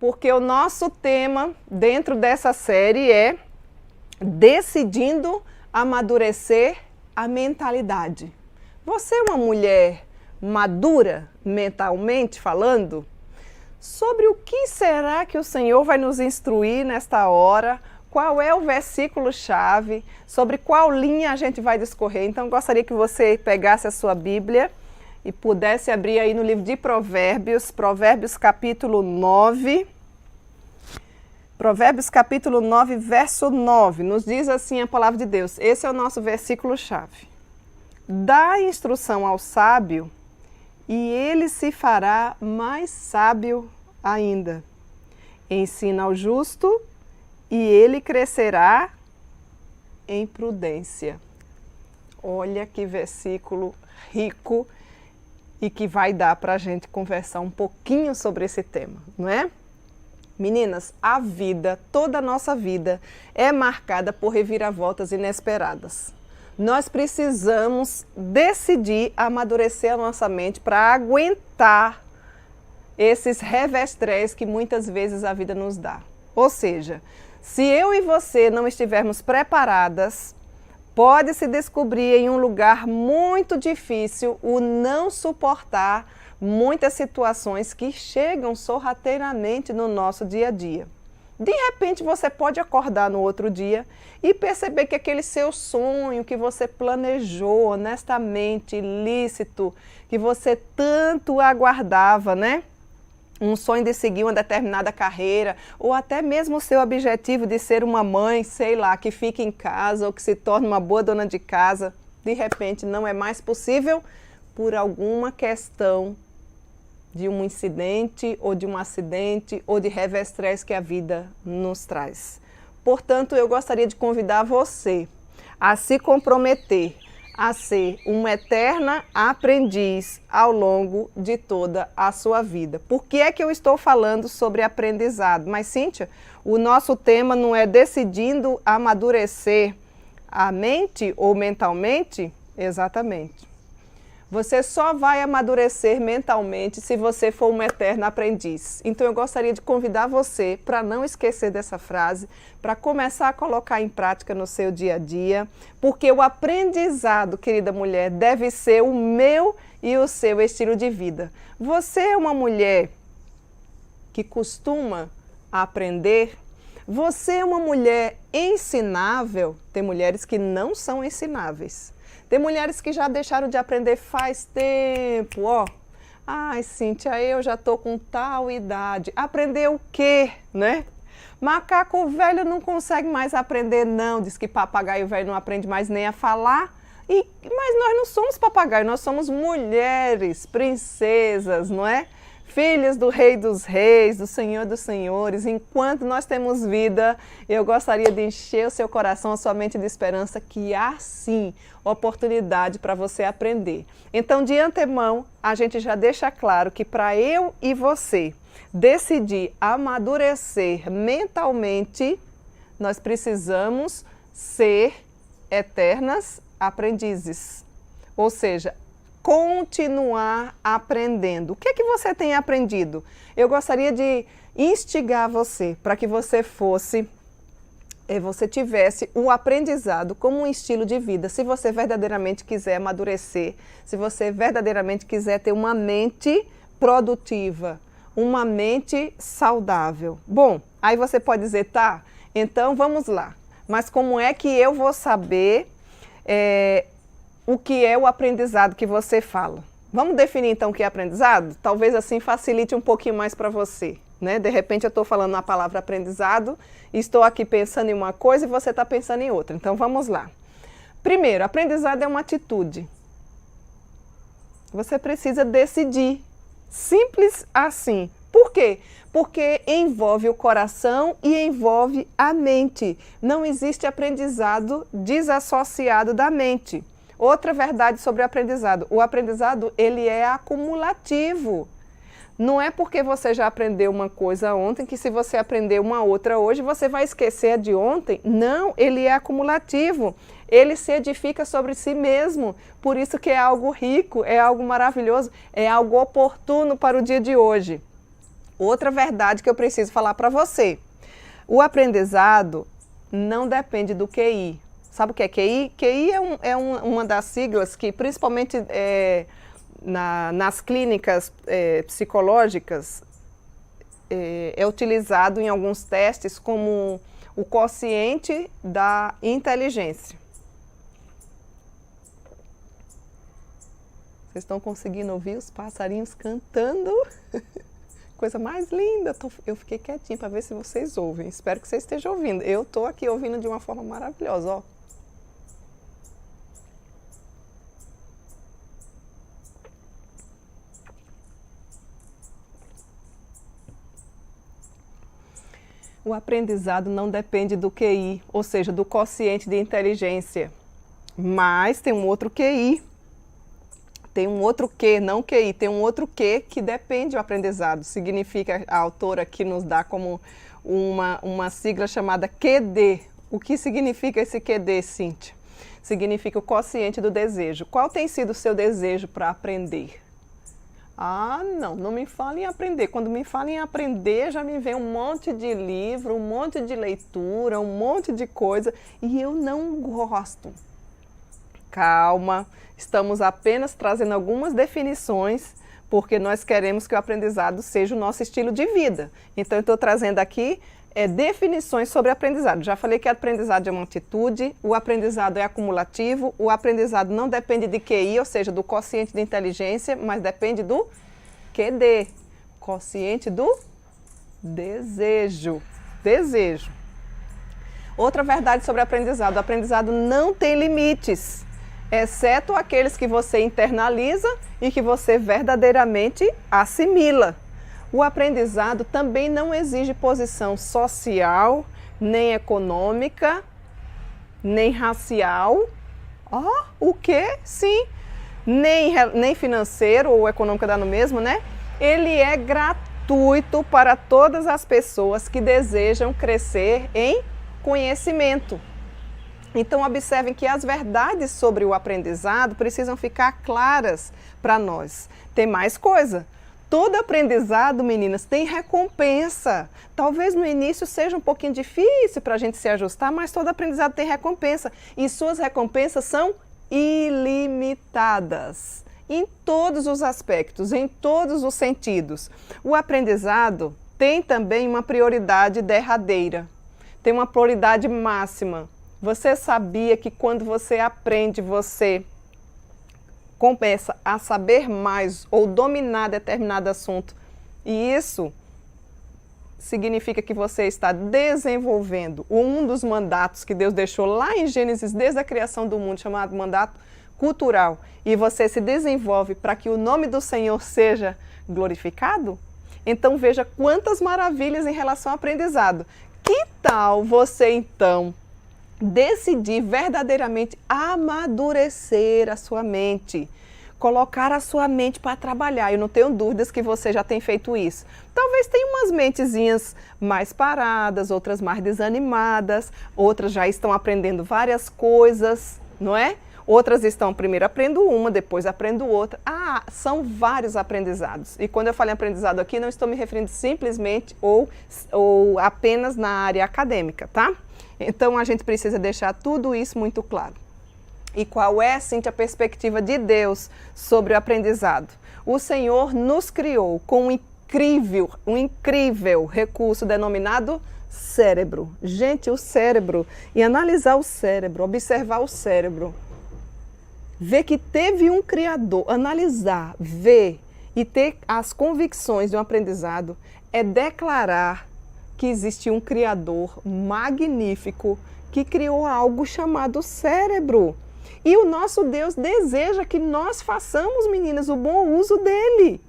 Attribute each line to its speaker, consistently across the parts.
Speaker 1: porque o nosso tema dentro dessa série é decidindo amadurecer a mentalidade. Você é uma mulher madura mentalmente falando? Sobre o que será que o Senhor vai nos instruir nesta hora? Qual é o versículo-chave? Sobre qual linha a gente vai discorrer? Então, gostaria que você pegasse a sua Bíblia e pudesse abrir aí no livro de Provérbios, Provérbios capítulo 9. Provérbios capítulo 9, verso 9, nos diz assim a palavra de Deus. Esse é o nosso versículo-chave. Dá instrução ao sábio e ele se fará mais sábio ainda. Ensina ao justo e ele crescerá em prudência. Olha que versículo rico e que vai dar para a gente conversar um pouquinho sobre esse tema, não é? Meninas, a vida, toda a nossa vida é marcada por reviravoltas inesperadas. Nós precisamos decidir amadurecer a nossa mente para aguentar esses revestréis que muitas vezes a vida nos dá. Ou seja, se eu e você não estivermos preparadas, pode se descobrir em um lugar muito difícil o não suportar muitas situações que chegam sorrateiramente no nosso dia a dia. De repente você pode acordar no outro dia e perceber que aquele seu sonho que você planejou honestamente, ilícito, que você tanto aguardava, né? Um sonho de seguir uma determinada carreira, ou até mesmo o seu objetivo de ser uma mãe, sei lá, que fique em casa ou que se torne uma boa dona de casa, de repente não é mais possível por alguma questão de um incidente ou de um acidente ou de revestréis que a vida nos traz. Portanto, eu gostaria de convidar você a se comprometer a ser uma eterna aprendiz ao longo de toda a sua vida. Por que é que eu estou falando sobre aprendizado? Mas, Cíntia, o nosso tema não é decidindo amadurecer a mente ou mentalmente? Exatamente. Você só vai amadurecer mentalmente se você for uma eterna aprendiz. Então eu gostaria de convidar você para não esquecer dessa frase, para começar a colocar em prática no seu dia a dia, porque o aprendizado, querida mulher, deve ser o meu e o seu estilo de vida. Você é uma mulher que costuma aprender? Você é uma mulher ensinável? Tem mulheres que não são ensináveis. Tem mulheres que já deixaram de aprender faz tempo, ó. Ai, Cíntia, eu já tô com tal idade. Aprender o quê, né? Macaco velho não consegue mais aprender, não. Diz que papagaio velho não aprende mais nem a falar. Mas nós não somos papagaio, nós somos mulheres, princesas, não é? Filhas do Rei dos Reis, do Senhor dos Senhores. Enquanto nós temos vida, eu gostaria de encher o seu coração, a sua mente de esperança, que há sim oportunidade para você aprender. Então, de antemão, a gente já deixa claro que para eu e você decidir amadurecer mentalmente, nós precisamos ser eternas aprendizes. Ou seja, continuar aprendendo. O que é que você tem aprendido? Eu gostaria de instigar você para que você tivesse o aprendizado como um estilo de vida. Se você verdadeiramente quiser amadurecer, se você verdadeiramente quiser ter uma mente produtiva, uma mente saudável. Bom, aí você pode dizer, tá, então vamos lá. Mas como é que eu vou saber o que é o aprendizado que você fala? Vamos definir então o que é aprendizado? Talvez assim facilite um pouquinho mais para você, né? De repente eu estou falando a palavra aprendizado, estou aqui pensando em uma coisa e você está pensando em outra. Então vamos lá. Primeiro, aprendizado é uma atitude. Você precisa decidir. Simples assim. Por quê? Porque envolve o coração e envolve a mente. Não existe aprendizado desassociado da mente. Outra verdade sobre o aprendizado. O aprendizado, ele é acumulativo. Não é porque você já aprendeu uma coisa ontem que se você aprender uma outra hoje, você vai esquecer a de ontem. Não, ele é acumulativo. Ele se edifica sobre si mesmo. Por isso que é algo rico, é algo maravilhoso, é algo oportuno para o dia de hoje. Outra verdade que eu preciso falar para você. O aprendizado não depende do QI. Sabe o que é QI? QI uma das siglas que, principalmente nas clínicas psicológicas, é utilizado em alguns testes como o quociente da inteligência. Vocês estão conseguindo ouvir os passarinhos cantando? Coisa mais linda. Eu fiquei quietinha para ver se vocês ouvem. Espero que vocês estejam ouvindo. Eu estou aqui ouvindo de uma forma maravilhosa, ó. O aprendizado não depende do QI, ou seja, do quociente de inteligência. Mas tem um outro QI. Tem um outro Q, não QI, tem um outro Q que depende do aprendizado. Significa, a autora aqui nos dá como uma sigla chamada QD. O que significa esse QD, Cíntia? Significa o quociente do desejo. Qual tem sido o seu desejo para aprender? Ah, não me fale em aprender. Quando me falam em aprender, já me vem um monte de livro, um monte de leitura, um monte de coisa, e eu não gosto. Calma, estamos apenas trazendo algumas definições, porque nós queremos que o aprendizado seja o nosso estilo de vida. Então, eu estou trazendo aqui definições sobre aprendizado. Já falei que aprendizado é uma atitude, o aprendizado é acumulativo, o aprendizado não depende de QI, ou seja, do quociente de inteligência, mas depende do QD, quociente do desejo. Desejo. Outra verdade sobre aprendizado: o aprendizado não tem limites, exceto aqueles que você internaliza e que você verdadeiramente assimila. O aprendizado também não exige posição social, nem econômica, nem racial. O quê? Sim. Nem financeiro ou econômica dá no mesmo, né? Ele é gratuito para todas as pessoas que desejam crescer em conhecimento. Então, observem que as verdades sobre o aprendizado precisam ficar claras para nós. Tem mais coisa. Todo aprendizado, meninas, tem recompensa. Talvez no início seja um pouquinho difícil para a gente se ajustar, mas todo aprendizado tem recompensa. E suas recompensas são ilimitadas, em todos os aspectos, em todos os sentidos. O aprendizado tem também uma prioridade derradeira, tem uma prioridade máxima. Você sabia que quando você aprende, você começa a saber mais ou dominar determinado assunto, e isso significa que você está desenvolvendo um dos mandatos que Deus deixou lá em Gênesis, desde a criação do mundo, chamado mandato cultural, e você se desenvolve para que o nome do Senhor seja glorificado? Então veja quantas maravilhas em relação ao aprendizado. Que tal você então decidir verdadeiramente amadurecer a sua mente, colocar a sua mente para trabalhar? Eu não tenho dúvidas que você já tem feito isso. Talvez tenha umas mentezinhas mais paradas, outras mais desanimadas, outras já estão aprendendo várias coisas, não é? Outras estão, primeiro aprendo uma, depois aprendo outra. São vários aprendizados. E quando eu falo em aprendizado aqui, não estou me referindo simplesmente ou apenas na área acadêmica, tá? Então, a gente precisa deixar tudo isso muito claro. E qual é, Cíntia, a perspectiva de Deus sobre o aprendizado? O Senhor nos criou com um incrível recurso denominado cérebro. Gente, o cérebro. E analisar o cérebro, observar o cérebro, ver que teve um Criador, analisar, ver e ter as convicções de um aprendizado é declarar que existe um Criador magnífico que criou algo chamado cérebro. E o nosso Deus deseja que nós façamos, meninas, o bom uso dele.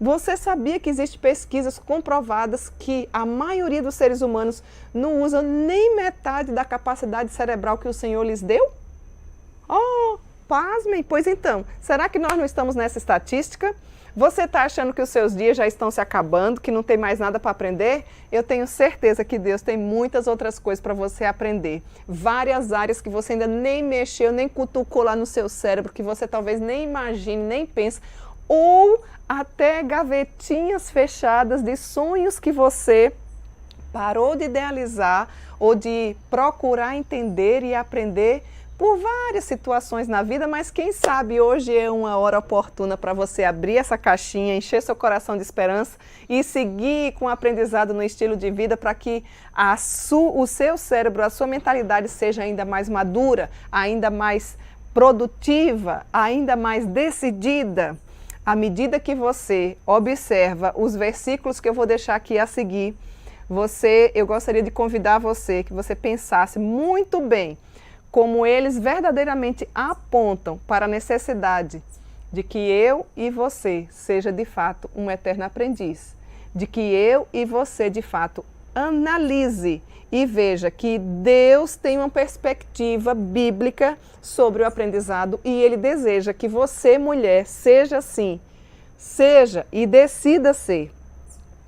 Speaker 1: Você sabia que existem pesquisas comprovadas que a maioria dos seres humanos não usa nem metade da capacidade cerebral que o Senhor lhes deu? Pasmem! Pois então, será que nós não estamos nessa estatística? Você está achando que os seus dias já estão se acabando, que não tem mais nada para aprender? Eu tenho certeza que Deus tem muitas outras coisas para você aprender. Várias áreas que você ainda nem mexeu, nem cutucou lá no seu cérebro, que você talvez nem imagine, nem pense, ou até gavetinhas fechadas de sonhos que você parou de idealizar ou de procurar entender e aprender por várias situações na vida, mas quem sabe hoje é uma hora oportuna para você abrir essa caixinha, encher seu coração de esperança e seguir com o aprendizado no estilo de vida para que o seu cérebro, a sua mentalidade seja ainda mais madura, ainda mais produtiva, ainda mais decidida. À medida que você observa os versículos que eu vou deixar aqui a seguir, eu gostaria de convidar você que você pensasse muito bem como eles verdadeiramente apontam para a necessidade de que eu e você seja de fato um eterno aprendiz, de que eu e você de fato analise e veja que Deus tem uma perspectiva bíblica sobre o aprendizado e Ele deseja que você, mulher, seja assim, seja e decida ser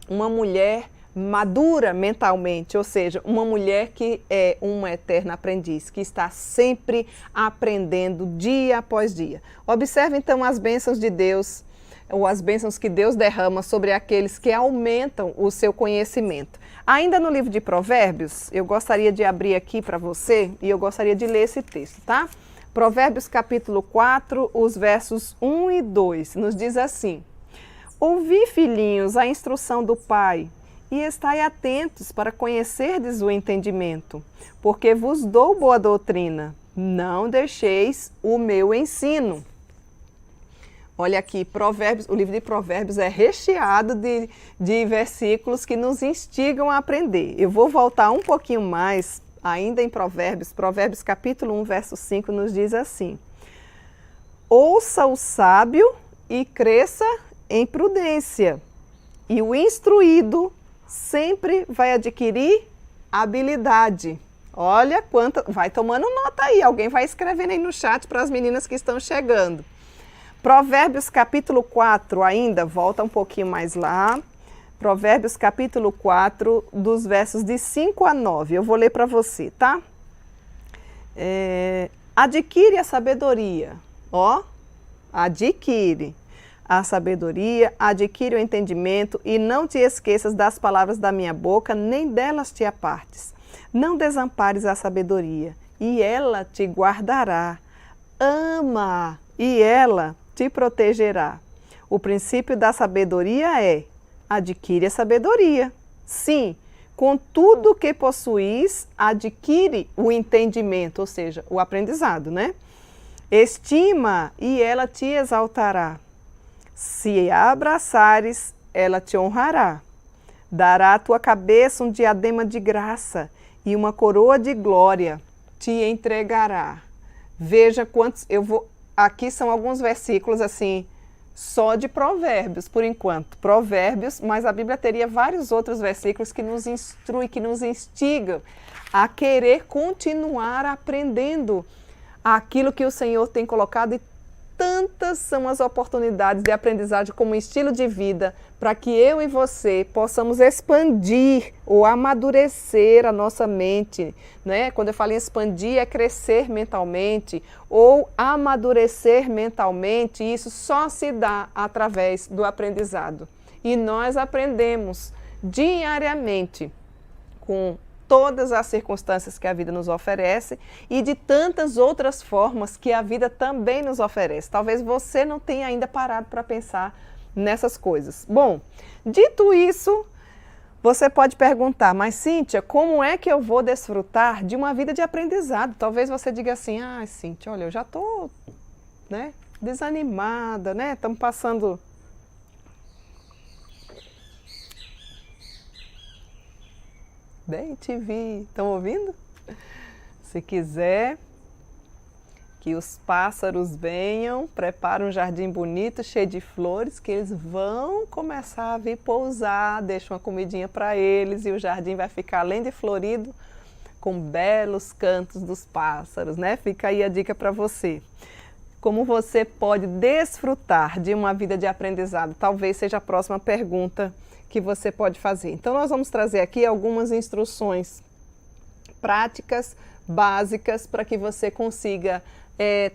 Speaker 1: uma mulher madura mentalmente, ou seja, uma mulher que é uma eterna aprendiz, que está sempre aprendendo dia após dia. Observe então as bênçãos de Deus, ou as bênçãos que Deus derrama sobre aqueles que aumentam o seu conhecimento. Ainda no livro de Provérbios, eu gostaria de abrir aqui para você e eu gostaria de ler esse texto, tá? Provérbios capítulo 4, os versos 1 e 2, nos diz assim: Ouvi, filhinhos, a instrução do Pai, e estai atentos para conhecerdes o entendimento, porque vos dou boa doutrina, não deixeis o meu ensino. Olha aqui, Provérbios, o livro de Provérbios é recheado de versículos que nos instigam a aprender. Eu vou voltar um pouquinho mais, ainda em Provérbios. Provérbios capítulo 1, verso 5 nos diz assim: Ouça o sábio e cresça em prudência, e o instruído sempre vai adquirir habilidade. Olha quanto, vai tomando nota aí, alguém vai escrevendo aí no chat para as meninas que estão chegando. Provérbios capítulo 4 ainda, volta um pouquinho mais lá. Provérbios capítulo 4, dos versos de 5 a 9. Eu vou ler para você, tá? Adquire a sabedoria, ó, adquire a sabedoria, adquire o entendimento e não te esqueças das palavras da minha boca, nem delas te apartes. Não desampares a sabedoria e ela te guardará. Ama e ela te protegerá. O princípio da sabedoria é: adquire a sabedoria. Sim, com tudo que possuís, adquire o entendimento, ou seja, o aprendizado, né? Estima e ela te exaltará. Se a abraçares, ela te honrará. Dará à tua cabeça um diadema de graça e uma coroa de glória te entregará. Veja quantos, aqui são alguns versículos assim, só de Provérbios, por enquanto. Provérbios, mas a Bíblia teria vários outros versículos que nos instruem, que nos instigam a querer continuar aprendendo aquilo que o Senhor tem colocado, e tantas são as oportunidades de aprendizagem como estilo de vida para que eu e você possamos expandir ou amadurecer a nossa mente, né? Quando eu falo em expandir, é crescer mentalmente ou amadurecer mentalmente. Isso só se dá através do aprendizado. E nós aprendemos diariamente com todas as circunstâncias que a vida nos oferece e de tantas outras formas que a vida também nos oferece. Talvez você não tenha ainda parado para pensar nessas coisas. Bom, dito isso, você pode perguntar: mas Cíntia, como é que eu vou desfrutar de uma vida de aprendizado? Talvez você diga assim: ah, Cíntia, olha, eu já estou, né, desanimada, né? Estamos passando... Bem, te vi. Estão ouvindo? Se quiser que os pássaros venham, prepara um jardim bonito, cheio de flores, que eles vão começar a vir pousar, deixa uma comidinha para eles e o jardim vai ficar, além de florido, com belos cantos dos pássaros, né? Fica aí a dica para você. Como você pode desfrutar de uma vida de aprendizado? Talvez seja a próxima pergunta que você pode fazer. Então nós vamos trazer aqui algumas instruções práticas, básicas, para que você consiga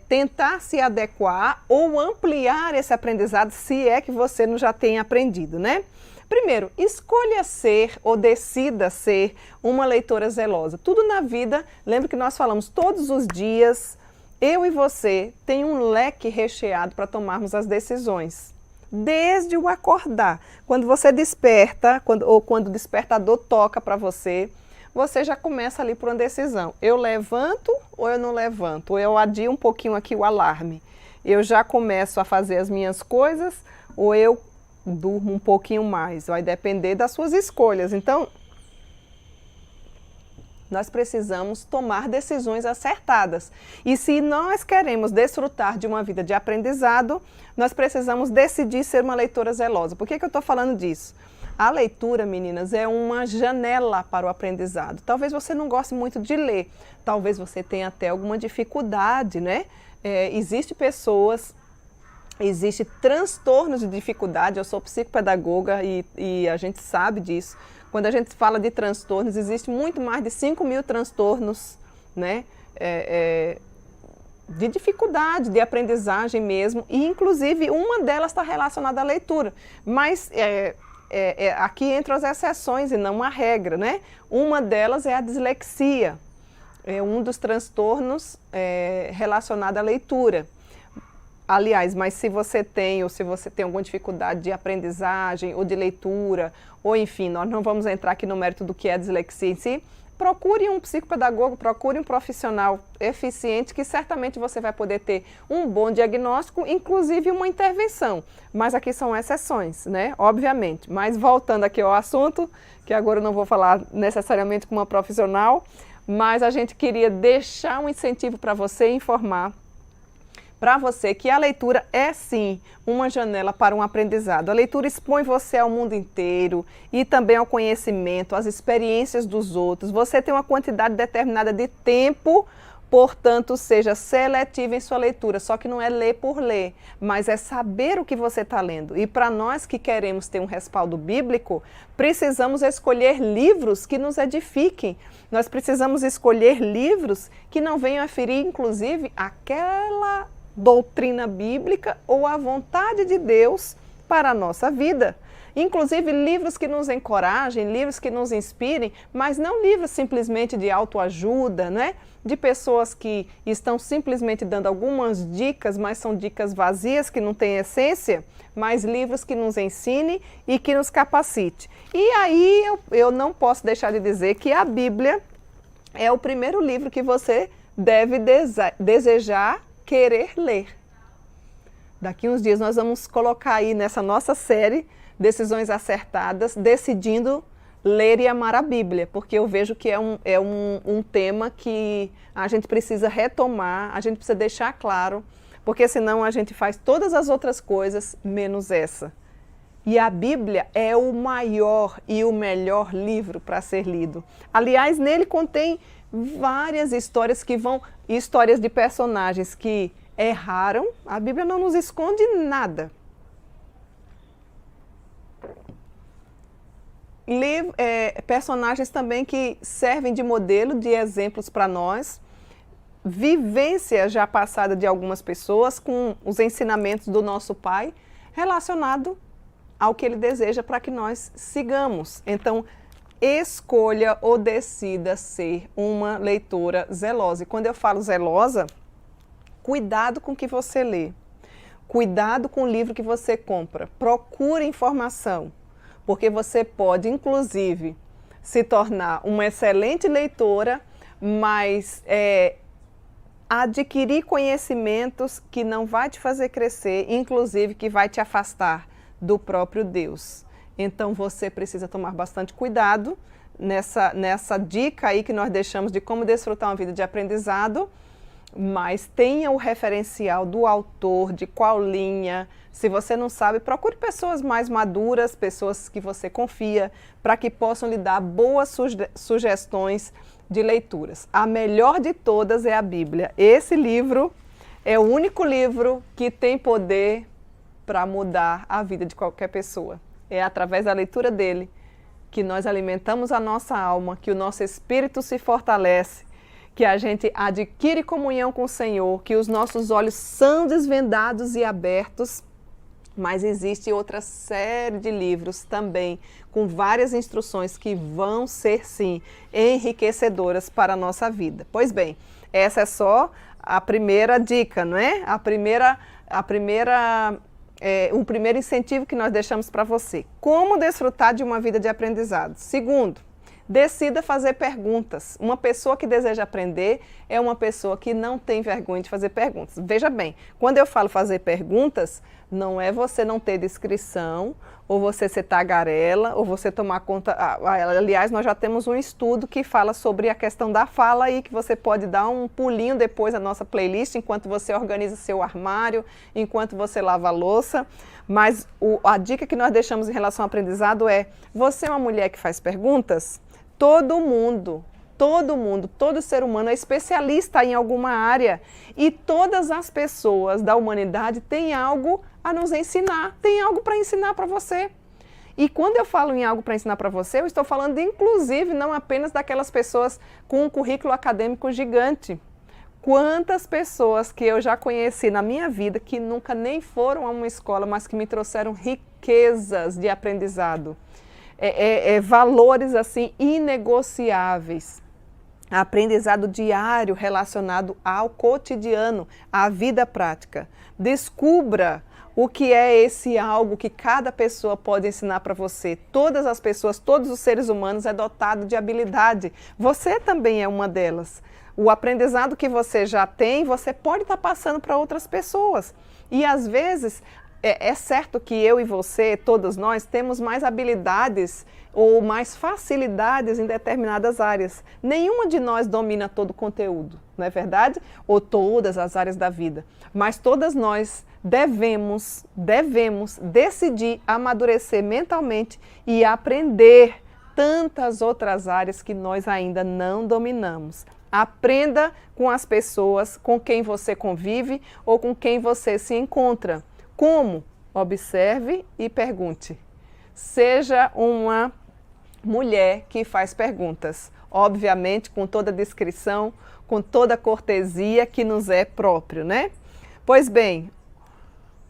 Speaker 1: tentar se adequar ou ampliar esse aprendizado, se é que você não já tem aprendido, né? Primeiro, escolha ser ou decida ser uma leitora zelosa. Tudo na vida, lembra que nós falamos todos os dias, eu e você tem um leque recheado para tomarmos as decisões. Desde o acordar, quando você desperta, ou quando o despertador toca para você, você já começa ali por uma decisão. Eu levanto ou eu não levanto? Ou eu adio um pouquinho aqui o alarme? Eu já começo a fazer as minhas coisas ou eu durmo um pouquinho mais? Vai depender das suas escolhas. Então, nós precisamos tomar decisões acertadas. E se nós queremos desfrutar de uma vida de aprendizado, nós precisamos decidir ser uma leitora zelosa. Por que eu estou falando disso? A leitura, meninas, é uma janela para o aprendizado. Talvez você não goste muito de ler, talvez você tenha até alguma dificuldade, né? Existem transtornos de dificuldade. Eu sou psicopedagoga e a gente sabe disso. Quando a gente fala de transtornos, existe muito mais de 5.000 transtornos, né? De dificuldade, de aprendizagem mesmo, e inclusive uma delas está relacionada à leitura. Mas aqui entram as exceções e não a regra, né? Uma delas é a dislexia, é um dos transtornos relacionado à leitura. Aliás, mas se você tem alguma dificuldade de aprendizagem ou de leitura, ou enfim, nós não vamos entrar aqui no mérito do que é a dislexia em si, procure um psicopedagogo, procure um profissional eficiente que certamente você vai poder ter um bom diagnóstico, inclusive uma intervenção. Mas aqui são exceções, né? Obviamente. Mas voltando aqui ao assunto, que agora eu não vou falar necessariamente com uma profissional, mas a gente queria deixar um incentivo para você informar para você que a leitura é sim uma janela para um aprendizado. A leitura expõe você ao mundo inteiro e também ao conhecimento, às experiências dos outros. Você tem uma quantidade determinada de tempo, portanto, seja seletivo em sua leitura. Só que não é ler por ler, mas é saber o que você está lendo. E para nós que queremos ter um respaldo bíblico, precisamos escolher livros que nos edifiquem. Nós precisamos escolher livros que não venham a ferir, inclusive, aquela doutrina bíblica ou a vontade de Deus para a nossa vida. Inclusive livros que nos encorajem, livros que nos inspirem, mas não livros simplesmente de autoajuda, né? De pessoas que estão simplesmente dando algumas dicas, mas são dicas vazias, que não têm essência, mas livros que nos ensinem e que nos capacite. E aí eu não posso deixar de dizer que a Bíblia é o primeiro livro que você deve desejar querer ler. Daqui uns dias nós vamos colocar aí nessa nossa série Decisões Acertadas, decidindo ler e amar a Bíblia, porque eu vejo que é um tema que a gente precisa retomar, a gente precisa deixar claro, porque senão a gente faz todas as outras coisas menos essa. E a Bíblia é o maior e o melhor livro para ser lido. Aliás, nele contém várias histórias histórias de personagens que erraram. A Bíblia não nos esconde nada. Personagens também que servem de modelo, de exemplos para nós. Vivência já passada de algumas pessoas com os ensinamentos do nosso Pai relacionado ao que Ele deseja para que nós sigamos. Então, escolha ou decida ser uma leitora zelosa. E quando eu falo zelosa, cuidado com o que você lê. Cuidado com o livro que você compra. Procure informação, porque você pode, inclusive, se tornar uma excelente leitora, mas adquirir conhecimentos que não vai te fazer crescer, inclusive que vai te afastar do próprio Deus. Então você precisa tomar bastante cuidado nessa dica aí que nós deixamos de como desfrutar uma vida de aprendizado, mas tenha o referencial do autor, de qual linha. Se você não sabe, procure pessoas mais maduras, pessoas que você confia, para que possam lhe dar boas sugestões de leituras. A melhor de todas é a Bíblia. Esse livro é o único livro que tem poder para mudar a vida de qualquer pessoa. É através da leitura dele que nós alimentamos a nossa alma, que o nosso espírito se fortalece, que a gente adquire comunhão com o Senhor, que os nossos olhos são desvendados e abertos, mas existe outra série de livros também, com várias instruções que vão ser, sim, enriquecedoras para a nossa vida. Pois bem, essa é só a primeira dica, não é? O primeiro incentivo que nós deixamos para você. Como desfrutar de uma vida de aprendizado? Segundo, decida fazer perguntas. Uma pessoa que deseja aprender é uma pessoa que não tem vergonha de fazer perguntas. Veja bem, quando eu falo fazer perguntas, não é você não ter descrição, ou você ser tagarela, ou você tomar conta... aliás, nós já temos um estudo que fala sobre a questão da fala aí, que você pode dar um pulinho depois na nossa playlist, enquanto você organiza seu armário, enquanto você lava a louça. Mas a dica que nós deixamos em relação ao aprendizado é, você é uma mulher que faz perguntas? Todo mundo, todo ser humano é especialista em alguma área e todas as pessoas da humanidade têm algo a nos ensinar, têm algo para ensinar para você. E quando eu falo em algo para ensinar para você, eu estou falando inclusive não apenas daquelas pessoas com um currículo acadêmico gigante. Quantas pessoas que eu já conheci na minha vida que nunca nem foram a uma escola, mas que me trouxeram riquezas de aprendizado. Valores assim inegociáveis, aprendizado diário relacionado ao cotidiano, à vida prática. Descubra o que é esse algo que cada pessoa pode ensinar para você. Todas as pessoas, todos os seres humanos é dotado de habilidade. Você também é uma delas. O aprendizado que você já tem, você pode estar passando para outras pessoas. E às vezes... É certo que eu e você, todos nós, temos mais habilidades ou mais facilidades em determinadas áreas. Nenhuma de nós domina todo o conteúdo, não é verdade? Ou todas as áreas da vida. Mas todas nós devemos decidir amadurecer mentalmente e aprender tantas outras áreas que nós ainda não dominamos. Aprenda com as pessoas com quem você convive ou com quem você se encontra. Como? Observe e pergunte. Seja uma mulher que faz perguntas, obviamente com toda a descrição, com toda a cortesia que nos é próprio, né? Pois bem,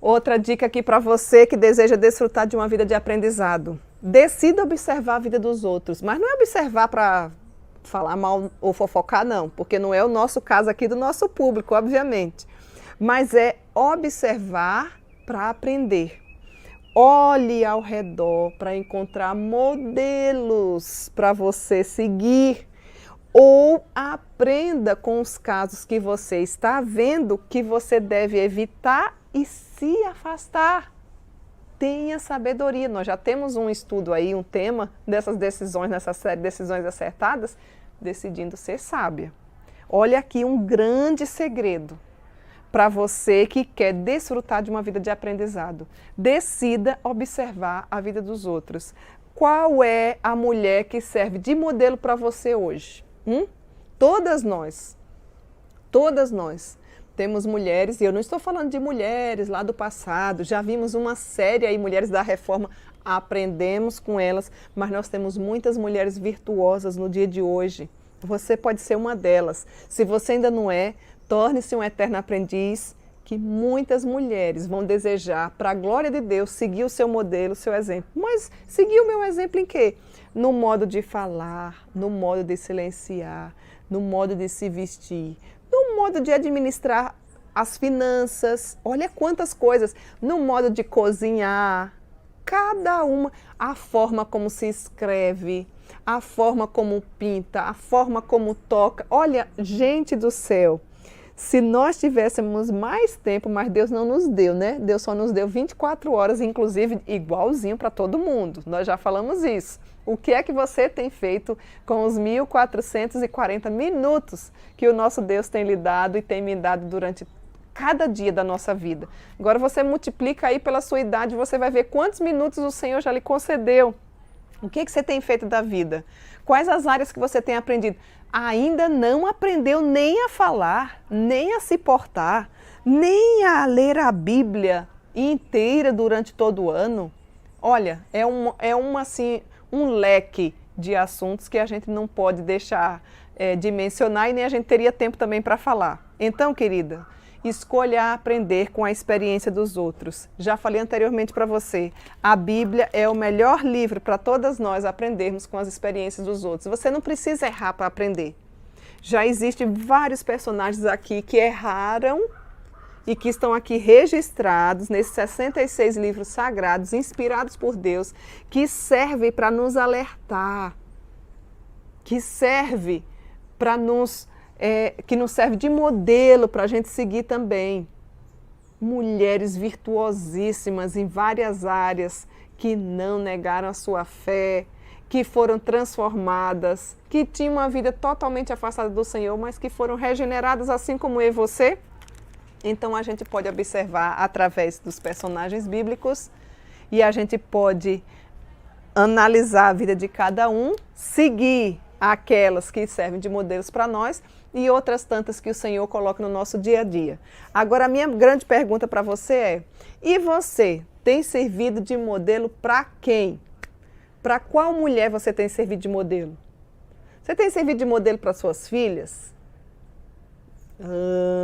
Speaker 1: outra dica aqui para você que deseja desfrutar de uma vida de aprendizado. Decida observar a vida dos outros, mas não é observar para falar mal ou fofocar, não, porque não é o nosso caso aqui do nosso público, obviamente. Mas é observar para aprender. Olhe ao redor para encontrar modelos para você seguir ou aprenda com os casos que você está vendo que você deve evitar e se afastar. Tenha sabedoria. Nós já temos um estudo aí, um tema dessas decisões, nessa série Decisões Acertadas, decidindo ser sábia. Olha aqui um grande segredo para você que quer desfrutar de uma vida de aprendizado. Decida observar a vida dos outros. Qual é a mulher que serve de modelo para você hoje? Todas nós temos mulheres, e eu não estou falando de mulheres lá do passado, já vimos uma série aí, Mulheres da Reforma, aprendemos com elas, mas nós temos muitas mulheres virtuosas no dia de hoje. Você pode ser uma delas. Se você ainda não é, torne-se um eterno aprendiz, que muitas mulheres vão desejar, para a glória de Deus, seguir o seu modelo, o seu exemplo. Mas seguir o meu exemplo em quê? No modo de falar, no modo de silenciar, no modo de se vestir, no modo de administrar as finanças, olha quantas coisas, no modo de cozinhar, cada uma, a forma como se escreve, a forma como pinta, a forma como toca. Olha, gente do céu, se nós tivéssemos mais tempo, mas Deus não nos deu, né? Deus só nos deu 24 horas, inclusive igualzinho para todo mundo. Nós já falamos isso. O que é que você tem feito com os 1440 minutos que o nosso Deus tem lhe dado e tem me dado durante cada dia da nossa vida? Agora você multiplica aí pela sua idade, você vai ver quantos minutos o Senhor já lhe concedeu. O que é que você tem feito da vida? Quais as áreas que você tem aprendido? Ainda não aprendeu nem a falar, nem a se portar, nem a ler a Bíblia inteira durante todo o ano? Olha, assim, um leque de assuntos que a gente não pode deixar dimensionar e nem a gente teria tempo também para falar. Então, querida, escolha aprender com a experiência dos outros. Já falei anteriormente para você, a Bíblia é o melhor livro para todas nós aprendermos com as experiências dos outros. Você não precisa errar para aprender. Já existem vários personagens aqui que erraram e que estão aqui registrados nesses 66 livros sagrados, inspirados por Deus, que servem para nos alertar, que serve para que nos serve de modelo para a gente seguir também. Mulheres virtuosíssimas em várias áreas que não negaram a sua fé, que foram transformadas, que tinham uma vida totalmente afastada do Senhor, mas que foram regeneradas assim como eu e você. Então a gente pode observar através dos personagens bíblicos e a gente pode analisar a vida de cada um, seguir aquelas que servem de modelos para nós e outras tantas que o Senhor coloca no nosso dia a dia. Agora, a minha grande pergunta para você é: e você tem servido de modelo para quem? Para qual mulher você tem servido de modelo? Você tem servido de modelo para suas filhas?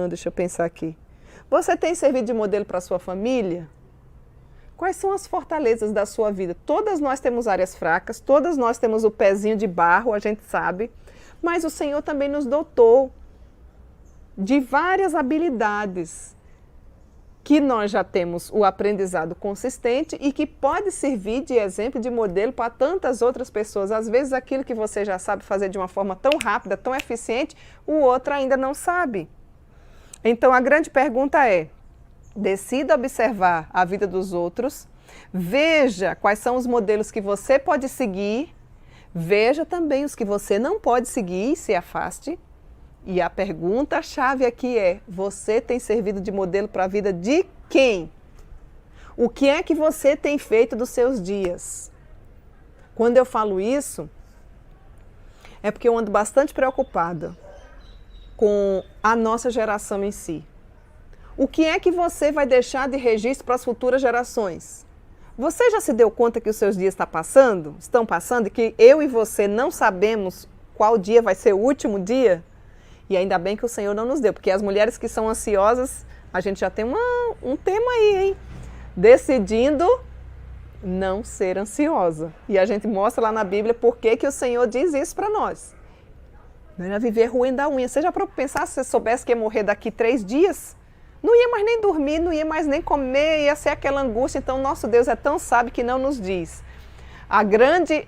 Speaker 1: Deixa eu pensar aqui. Você tem servido de modelo para sua família? Quais são as fortalezas da sua vida? Todas nós temos áreas fracas, todas nós temos o pezinho de barro, a gente sabe, mas o Senhor também nos dotou de várias habilidades que nós já temos o aprendizado consistente e que pode servir de exemplo, de modelo para tantas outras pessoas. Às vezes aquilo que você já sabe fazer de uma forma tão rápida, tão eficiente, o outro ainda não sabe. Então a grande pergunta é: decida observar a vida dos outros, veja quais são os modelos que você pode seguir, veja também os que você não pode seguir e se afaste. E a pergunta-chave aqui é: você tem servido de modelo para a vida de quem? O que é que você tem feito dos seus dias? Quando eu falo isso, é porque eu ando bastante preocupada com a nossa geração em si. O que é que você vai deixar de registro para as futuras gerações? Você já se deu conta que os seus dias estão passando e que eu e você não sabemos qual dia vai ser o último dia? E ainda bem que o Senhor não nos deu, porque as mulheres que são ansiosas, a gente já tem um tema aí, hein? Decidindo não ser ansiosa. E a gente mostra lá na Bíblia por que o Senhor diz isso para nós. Não era viver ruim da unha. Você já para pensar, se você soubesse que ia morrer daqui 3 dias, não ia mais nem dormir, não ia mais nem comer, ia ser aquela angústia. Então, nosso Deus é tão sábio que não nos diz. A grande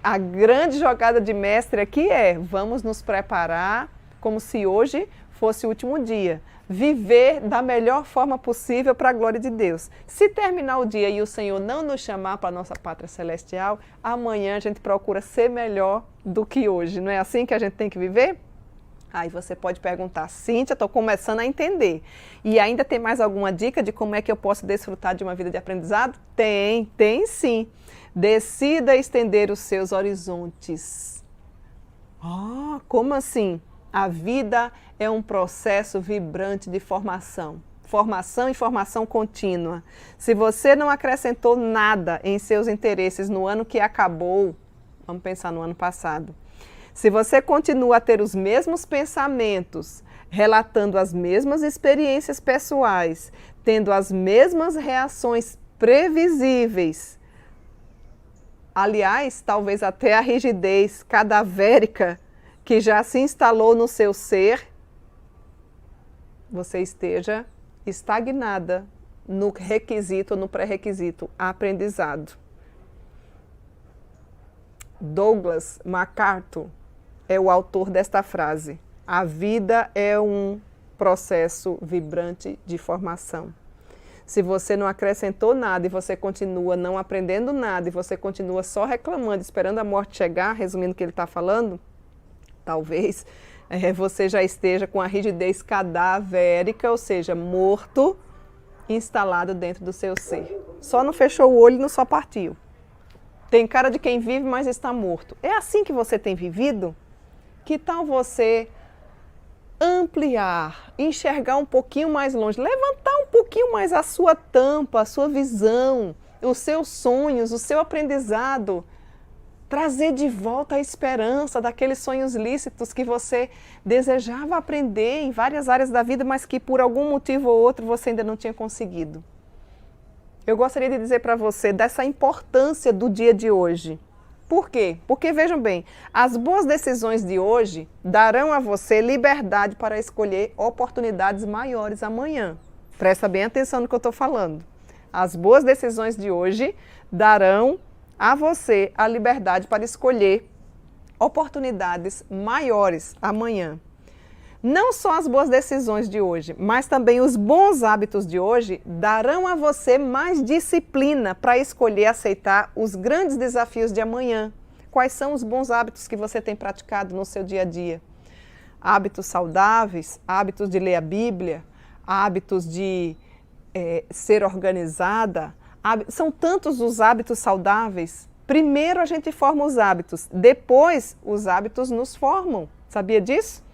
Speaker 1: jogada de mestre aqui é: vamos nos preparar como se hoje fosse o último dia. Viver da melhor forma possível para a glória de Deus. Se terminar o dia e o Senhor não nos chamar para a nossa pátria celestial, amanhã a gente procura ser melhor do que hoje. Não é assim que a gente tem que viver? Aí você pode perguntar: Cíntia, estou começando a entender. E ainda tem mais alguma dica de como é que eu posso desfrutar de uma vida de aprendizado? Tem sim. Decida estender os seus horizontes. Como assim? A vida é um processo vibrante de formação. Formação e formação contínua. Se você não acrescentou nada em seus interesses no ano que acabou, vamos pensar no ano passado. Se você continua a ter os mesmos pensamentos, relatando as mesmas experiências pessoais, tendo as mesmas reações previsíveis, aliás, talvez até a rigidez cadavérica que já se instalou no seu ser, você esteja estagnada no requisito, no pré-requisito, aprendizado. Douglas MacArthur é o autor desta frase: a vida é um processo vibrante de formação. Se você não acrescentou nada e você continua não aprendendo nada e você continua só reclamando, esperando a morte chegar, resumindo o que ele está falando, talvez você já esteja com a rigidez cadavérica, ou seja, morto, instalado dentro do seu ser. Só não fechou o olho e não só partiu. Tem cara de quem vive, mas está morto. É assim que você tem vivido? Que tal você ampliar, enxergar um pouquinho mais longe, levantar um pouquinho mais a sua tampa, a sua visão, os seus sonhos, o seu aprendizado, Trazer de volta a esperança daqueles sonhos lícitos que você desejava aprender em várias áreas da vida, mas que por algum motivo ou outro você ainda não tinha conseguido. Eu gostaria de dizer para você dessa importância do dia de hoje. Por quê? Porque, vejam bem, as boas decisões de hoje darão a você liberdade para escolher oportunidades maiores amanhã. Presta bem atenção no que eu estou falando. As boas decisões de hoje darão a você a liberdade para escolher oportunidades maiores amanhã. Não só as boas decisões de hoje, mas também os bons hábitos de hoje darão a você mais disciplina para escolher aceitar os grandes desafios de amanhã. Quais são os bons hábitos que você tem praticado no seu dia a dia? Hábitos saudáveis, hábitos de ler a Bíblia, hábitos de ser organizada. São tantos os hábitos saudáveis. Primeiro a gente forma os hábitos, depois os hábitos nos formam. Sabia disso?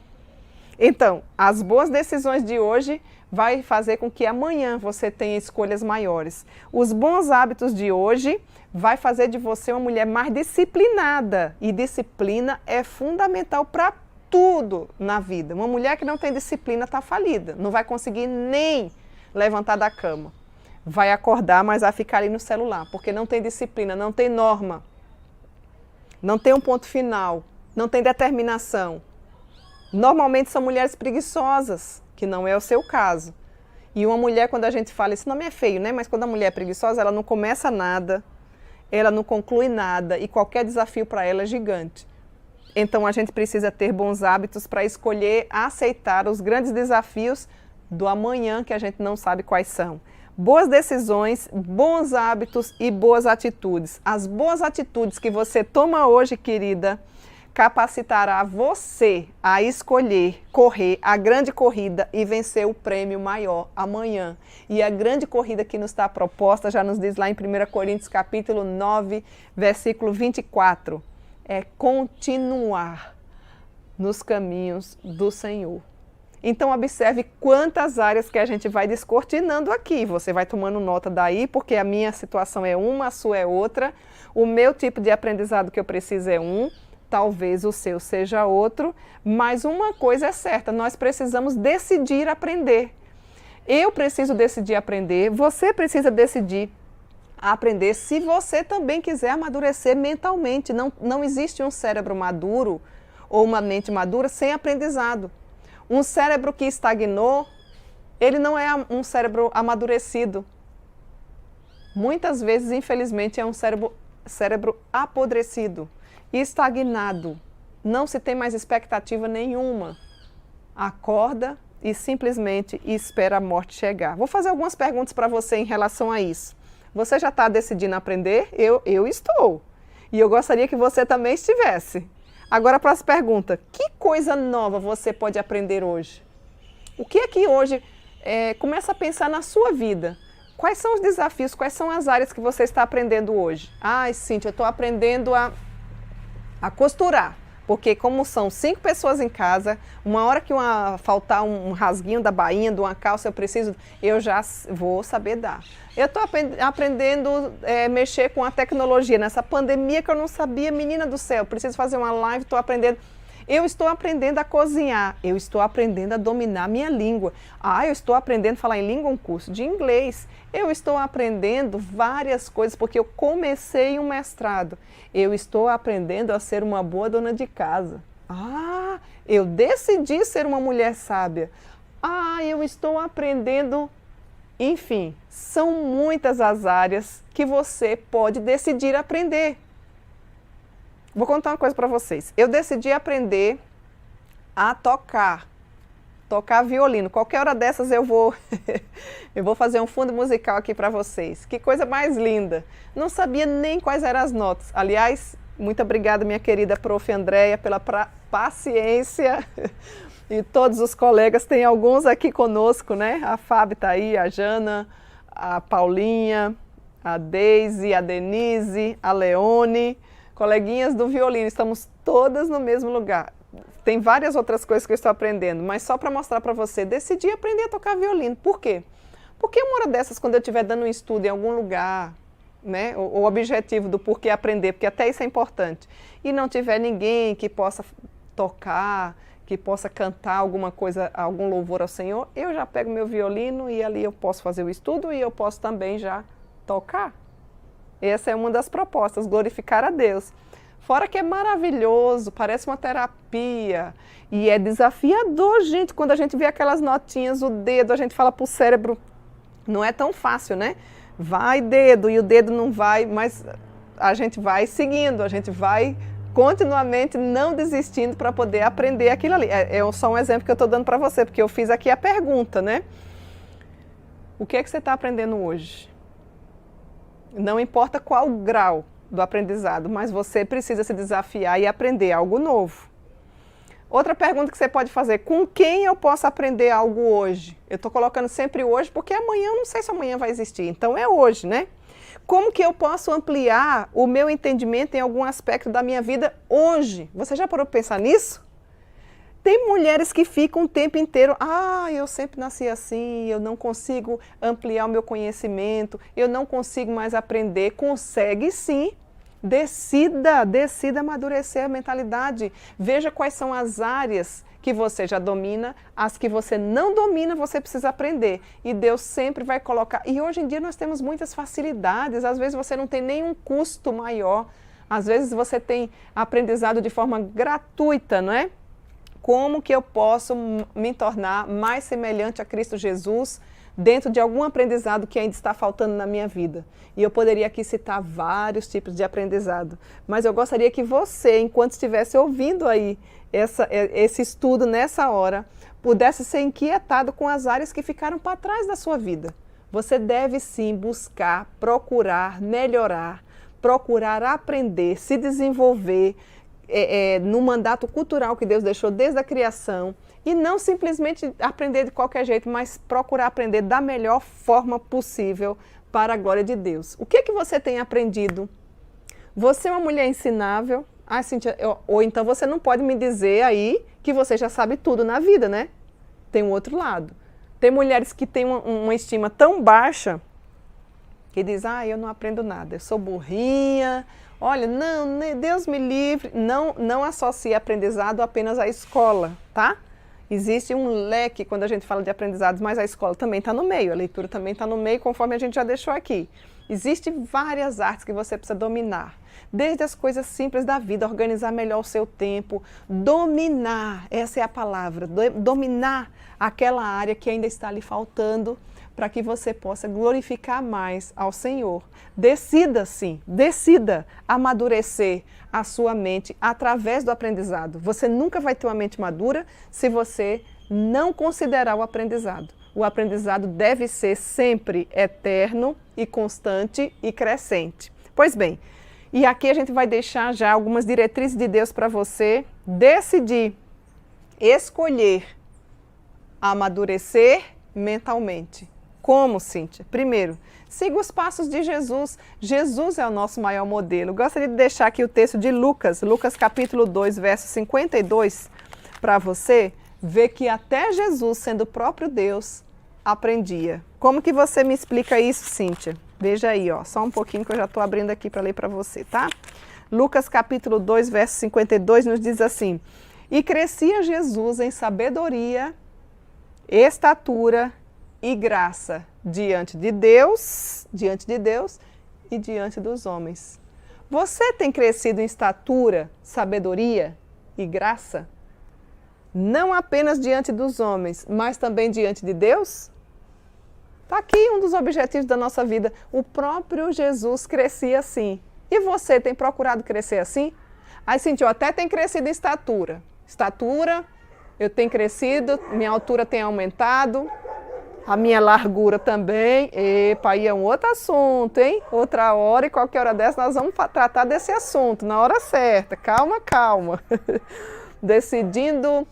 Speaker 1: Então, as boas decisões de hoje vai fazer com que amanhã você tenha escolhas maiores. Os bons hábitos de hoje vai fazer de você uma mulher mais disciplinada. E disciplina é fundamental para tudo na vida. Uma mulher que não tem disciplina está falida. Não vai conseguir nem levantar da cama. Vai acordar, mas vai ficar ali no celular, porque não tem disciplina, não tem norma, não tem um ponto final, não tem determinação. Normalmente são mulheres preguiçosas, que não é o seu caso. E uma mulher, quando a gente fala, esse nome é feio, né? Mas quando a mulher é preguiçosa, ela não começa nada, ela não conclui nada e qualquer desafio para ela é gigante. Então a gente precisa ter bons hábitos para escolher aceitar os grandes desafios do amanhã que a gente não sabe quais são. Boas decisões, bons hábitos e boas atitudes. As boas atitudes que você toma hoje, querida, capacitará você a escolher correr a grande corrida e vencer o prêmio maior amanhã. E a grande corrida que nos está proposta, já nos diz lá em 1 Coríntios capítulo 9, versículo 24, é continuar nos caminhos do Senhor. Então observe quantas áreas que a gente vai descortinando aqui. Você vai tomando nota daí, porque a minha situação é uma, a sua é outra. O meu tipo de aprendizado que eu preciso é um, talvez o seu seja outro, mas uma coisa é certa, nós precisamos decidir aprender. Eu preciso decidir aprender, você precisa decidir aprender se você também quiser amadurecer mentalmente. Não existe um cérebro maduro ou uma mente madura sem aprendizado. Um cérebro que estagnou, ele não é um cérebro amadurecido. Muitas vezes, infelizmente, é um cérebro apodrecido, estagnado. Não se tem mais expectativa nenhuma. Acorda e simplesmente espera a morte chegar. Vou fazer algumas perguntas para você em relação a isso. Você já está decidindo aprender? Eu estou. E eu gostaria que você também estivesse. Agora, para as perguntas, que coisa nova você pode aprender hoje? O que é que hoje começa a pensar na sua vida? Quais são os desafios, quais são as áreas que você está aprendendo hoje? Ai, Cíntia, eu estou aprendendo a costurar, porque como são 5 pessoas em casa, uma hora que faltar um rasguinho da bainha, de uma calça, eu já vou saber dar. Eu estou aprendendo a mexer com a tecnologia, nessa pandemia que eu não sabia, menina do céu, preciso fazer uma live, estou aprendendo. Eu estou aprendendo a cozinhar, eu estou aprendendo a dominar minha língua. Eu estou aprendendo a falar em língua, um curso de inglês. Eu estou aprendendo várias coisas, porque eu comecei um mestrado. Eu estou aprendendo a ser uma boa dona de casa. Eu decidi ser uma mulher sábia. Eu estou aprendendo. Enfim, são muitas as áreas que você pode decidir aprender. Vou contar uma coisa para vocês. Eu decidi aprender a tocar violino. Qualquer hora dessas eu vou fazer um fundo musical aqui para vocês. Que coisa mais linda. Não sabia nem quais eram as notas. Aliás, muito obrigada, minha querida prof. Andréia, pela paciência. E todos os colegas, tem alguns aqui conosco, né? A Fábio está aí, a Jana, a Paulinha, a Deise, a Denise, a Leone. Coleguinhas do violino, estamos todas no mesmo lugar. Tem várias outras coisas que eu estou aprendendo, mas só para mostrar para você, decidi aprender a tocar violino. Por quê? Porque uma hora dessas, quando eu estiver dando um estudo em algum lugar, né, o objetivo do porquê aprender, porque até isso é importante, e não tiver ninguém que possa tocar, que possa cantar alguma coisa, algum louvor ao Senhor, eu já pego meu violino e ali eu posso fazer o estudo e eu posso também já tocar. Essa é uma das propostas, glorificar a Deus. Fora que é maravilhoso, parece uma terapia e é desafiador, gente, quando a gente vê aquelas notinhas, o dedo, a gente fala para o cérebro, não é tão fácil, né? Vai dedo e o dedo não vai, mas a gente vai seguindo, a gente vai continuamente não desistindo para poder aprender aquilo ali. É só um exemplo que eu estou dando para você, porque eu fiz aqui a pergunta, né? O que é que você está aprendendo hoje? Não importa qual grau do aprendizado, mas você precisa se desafiar e aprender algo novo. Outra pergunta que você pode fazer, com quem eu posso aprender algo hoje? Eu estou colocando sempre hoje, porque amanhã eu não sei se amanhã vai existir, então é hoje, né? Como que eu posso ampliar o meu entendimento em algum aspecto da minha vida hoje? Você já parou para pensar nisso? Tem mulheres que ficam o tempo inteiro, eu sempre nasci assim, eu não consigo ampliar o meu conhecimento, eu não consigo mais aprender. Consegue sim. Decida amadurecer a mentalidade. Veja quais são as áreas que você já domina, as que você não domina, você precisa aprender. E Deus sempre vai colocar. E hoje em dia nós temos muitas facilidades, às vezes você não tem nenhum custo maior, às vezes você tem aprendizado de forma gratuita, não é? Como que eu posso me tornar mais semelhante a Cristo Jesus dentro de algum aprendizado que ainda está faltando na minha vida? E eu poderia aqui citar vários tipos de aprendizado, mas eu gostaria que você, enquanto estivesse ouvindo aí esse estudo nessa hora, pudesse ser inquietado com as áreas que ficaram para trás da sua vida. Você deve sim buscar, procurar melhorar, procurar aprender, se desenvolver no mandato cultural que Deus deixou desde a criação, e não simplesmente aprender de qualquer jeito, mas procurar aprender da melhor forma possível para a glória de Deus. O que que você tem aprendido? Você é uma mulher ensinável? Cíntia, ou então você não pode me dizer aí que você já sabe tudo na vida, né? Tem um outro lado. Tem mulheres que têm uma estima tão baixa que diz, eu não aprendo nada, eu sou burrinha. Olha, não, Deus me livre. Não associe aprendizado apenas à escola, tá? Existe um leque quando a gente fala de aprendizados, mas a escola também está no meio, a leitura também está no meio, conforme a gente já deixou aqui. Existem várias artes que você precisa dominar, desde as coisas simples da vida, organizar melhor o seu tempo, dominar, essa é a palavra, dominar aquela área que ainda está lhe faltando, para que você possa glorificar mais ao Senhor. Decida sim, decida amadurecer a sua mente através do aprendizado. Você nunca vai ter uma mente madura se você não considerar o aprendizado. O aprendizado deve ser sempre eterno e constante e crescente. Pois bem, e aqui a gente vai deixar já algumas diretrizes de Deus para você decidir, escolher amadurecer mentalmente. Como, Cíntia? Primeiro, siga os passos de Jesus. Jesus é o nosso maior modelo. Gostaria de deixar aqui o texto de Lucas, Lucas capítulo 2, verso 52, para você ver que até Jesus, sendo o próprio Deus, aprendia. Como que você me explica isso, Cíntia? Veja aí, só um pouquinho que eu já estou abrindo aqui para ler para você, tá? Lucas capítulo 2, verso 52 nos diz assim: E crescia Jesus em sabedoria, estatura e graça diante de Deus e diante dos homens. Você tem crescido em estatura, sabedoria e graça? Não apenas diante dos homens, mas também diante de Deus? Está aqui um dos objetivos da nossa vida. O próprio Jesus crescia assim. E você tem procurado crescer assim? Aí, Cíntia, eu até tenho crescido em estatura. Estatura, eu tenho crescido, minha altura tem aumentado. A minha largura também. Epa, aí é um outro assunto, hein? Outra hora e qualquer hora dessa nós vamos tratar desse assunto, na hora certa. Calma, calma. Decidindo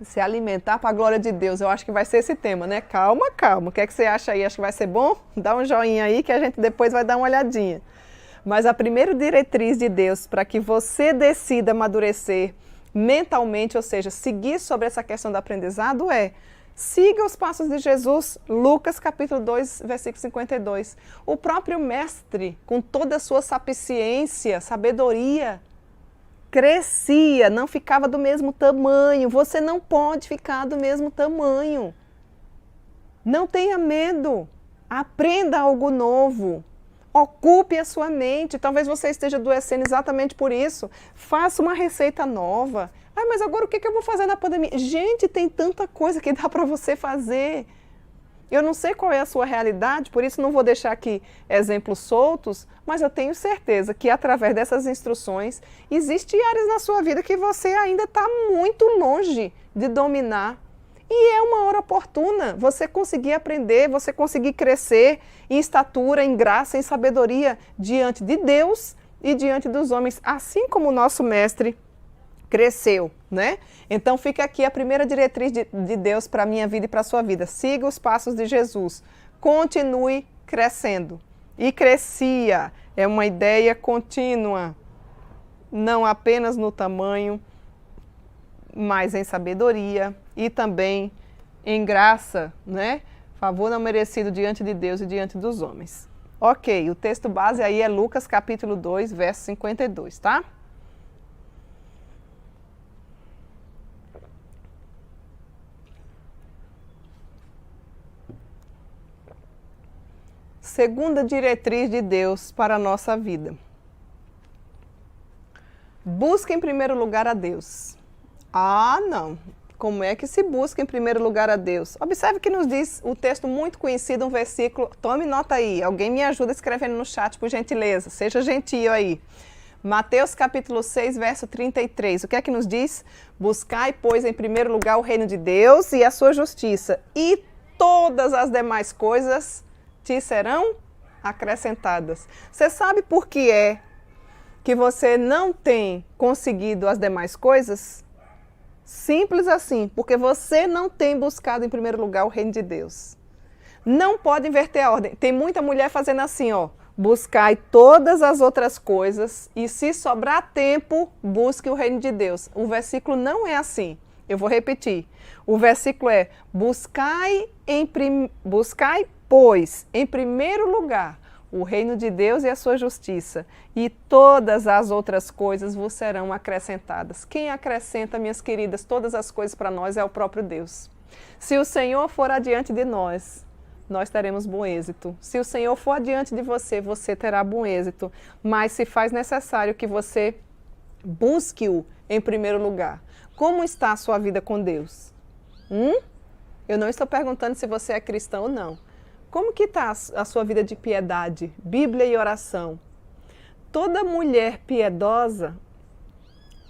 Speaker 1: se alimentar para a glória de Deus. Eu acho que vai ser esse tema, né? Calma, calma. O que é que você acha aí? Acho que vai ser bom? Dá um joinha aí que a gente depois vai dar uma olhadinha. Mas a primeira diretriz de Deus para que você decida amadurecer mentalmente, ou seja, seguir sobre essa questão do aprendizado Siga os passos de Jesus, Lucas capítulo 2, versículo 52. O próprio mestre, com toda a sua sapiência, sabedoria, crescia, não ficava do mesmo tamanho. Você não pode ficar do mesmo tamanho. Não tenha medo. Aprenda algo novo. Ocupe a sua mente. Talvez você esteja adoecendo exatamente por isso. Faça uma receita nova. Ah, mas agora o que eu vou fazer na pandemia? Gente, tem tanta coisa que dá para você fazer. Eu não sei qual é a sua realidade, por isso não vou deixar aqui exemplos soltos, mas eu tenho certeza que através dessas instruções, existem áreas na sua vida que você ainda está muito longe de dominar. E é uma hora oportuna você conseguir aprender, você conseguir crescer em estatura, em graça, em sabedoria diante de Deus e diante dos homens, assim como o nosso mestre cresceu, né? Então fica aqui a primeira diretriz de Deus para a minha vida e para a sua vida. Siga os passos de Jesus. Continue crescendo. E crescia é uma ideia contínua, não apenas no tamanho, mas em sabedoria e também em graça, né? Favor não merecido diante de Deus e diante dos homens. Ok, o texto base aí é Lucas capítulo 2, verso 52, tá? Segunda diretriz de Deus para a nossa vida. Busque em primeiro lugar a Deus. Ah, não. Como é que se busca em primeiro lugar a Deus? Observe que nos diz o texto muito conhecido, um versículo. Tome nota aí. Alguém me ajuda escrevendo no chat, por gentileza. Seja gentil aí. Mateus capítulo 6, verso 33. O que é que nos diz? Buscai, pois, em primeiro lugar o reino de Deus e a sua justiça. E todas as demais coisas te serão acrescentadas. Você sabe por que é que você não tem conseguido as demais coisas? Simples assim, porque você não tem buscado em primeiro lugar o reino de Deus. Não pode inverter a ordem. Tem muita mulher fazendo assim, ó. Buscai todas as outras coisas e se sobrar tempo, busque o reino de Deus. O versículo não é assim. Eu vou repetir. O versículo é: buscai, pois, em primeiro lugar, o reino de Deus e a sua justiça, e todas as outras coisas vos serão acrescentadas. Quem acrescenta, minhas queridas, todas as coisas para nós é o próprio Deus. Se o Senhor for adiante de nós, nós teremos bom êxito. Se o Senhor for adiante de você, você terá bom êxito. Mas se faz necessário que você busque-o em primeiro lugar. Como está a sua vida com Deus? Eu não estou perguntando se você é cristão ou não. Como que está a sua vida de piedade, Bíblia e oração? Toda mulher piedosa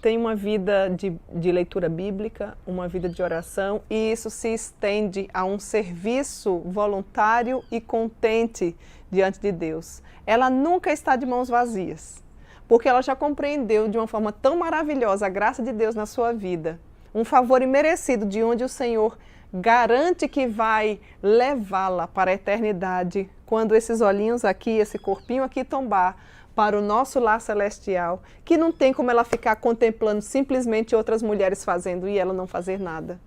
Speaker 1: tem uma vida de leitura bíblica, uma vida de oração, e isso se estende a um serviço voluntário e contente diante de Deus. Ela nunca está de mãos vazias, porque ela já compreendeu de uma forma tão maravilhosa a graça de Deus na sua vida, um favor imerecido de onde o Senhor garante que vai levá-la para a eternidade, quando esses olhinhos aqui, esse corpinho aqui tombar para o nosso lar celestial, que não tem como ela ficar contemplando simplesmente outras mulheres fazendo e ela não fazer nada.